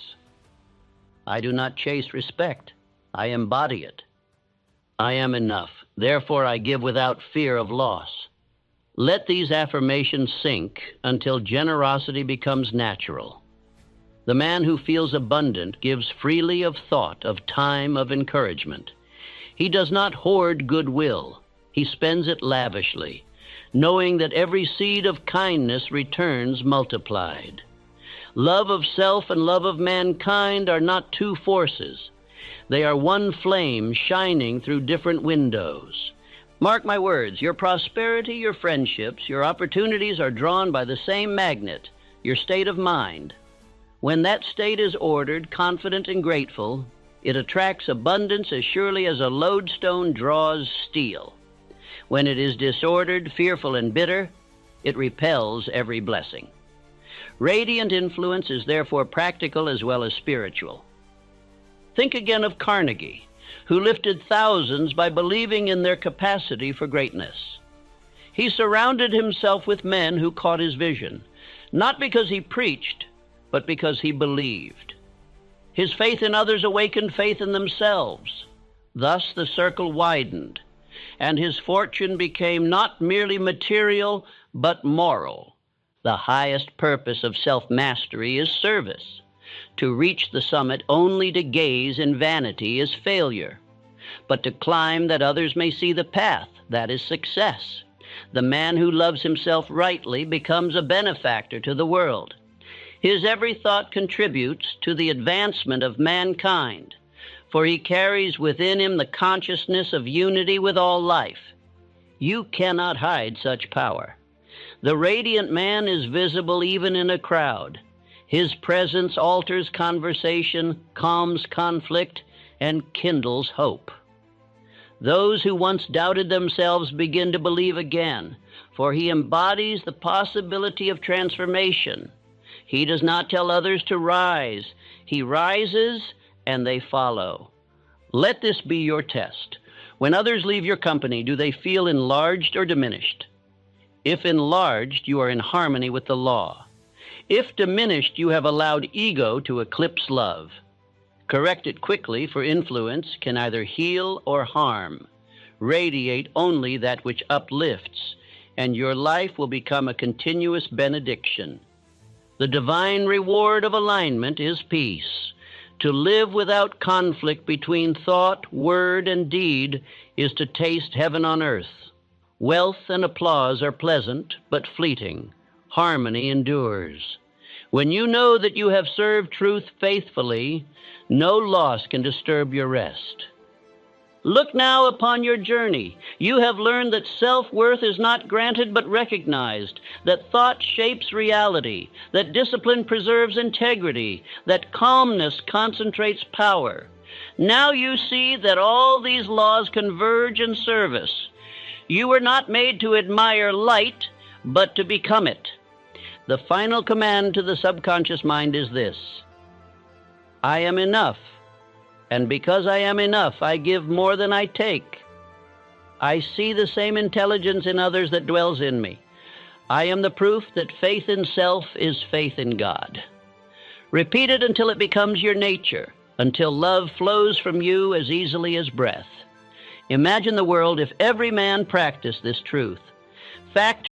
I do not chase respect. I embody it. I am enough. Therefore, I give without fear of loss. Let these affirmations sink until generosity becomes natural. The man who feels abundant gives freely of thought, of time, of encouragement. He does not hoard goodwill. He spends it lavishly, knowing that every seed of kindness returns multiplied. Love of self and love of mankind are not two forces. They are one flame shining through different windows. Mark my words, your prosperity, your friendships, your opportunities are drawn by the same magnet, your state of mind. When that state is ordered, confident, and grateful, it attracts abundance as surely as a lodestone draws steel. When it is disordered, fearful, and bitter, it repels every blessing. Radiant influence is therefore practical as well as spiritual. Think again of Carnegie, who lifted thousands by believing in their capacity for greatness. He surrounded himself with men who caught his vision, not because he preached, but because he believed. His faith in others awakened faith in themselves. Thus the circle widened, and his fortune became not merely material, but moral. The highest purpose of self-mastery is service. To reach the summit only to gaze in vanity is failure. But to climb that others may see the path, that is success. The man who loves himself rightly becomes a benefactor to the world. His every thought contributes to the advancement of mankind, for he carries within him the consciousness of unity with all life. You cannot hide such power. The radiant man is visible even in a crowd. His presence alters conversation, calms conflict, and kindles hope. Those who once doubted themselves begin to believe again, for he embodies the possibility of transformation. He does not tell others to rise. He rises, and they follow. Let this be your test. When others leave your company, do they feel enlarged or diminished? If enlarged, you are in harmony with the law. If diminished, you have allowed ego to eclipse love. Correct it quickly, for influence can either heal or harm. Radiate only that which uplifts, and your life will become a continuous benediction. The divine reward of alignment is peace. To live without conflict between thought, word, and deed is to taste heaven on earth. Wealth and applause are pleasant, but fleeting. Harmony endures. When you know that you have served truth faithfully, no loss can disturb your rest. Look now upon your journey. You have learned that self-worth is not granted but recognized, that thought shapes reality, that discipline preserves integrity, that calmness concentrates power. Now you see that all these laws converge in service. You were not made to admire light, but to become it. The final command to the subconscious mind is this: I am enough. And because I am enough, I give more than I take. I see the same intelligence in others that dwells in me. I am the proof that faith in self is faith in God. Repeat it until it becomes your nature, until love flows from you as easily as breath. Imagine the world if every man practiced this truth. Fact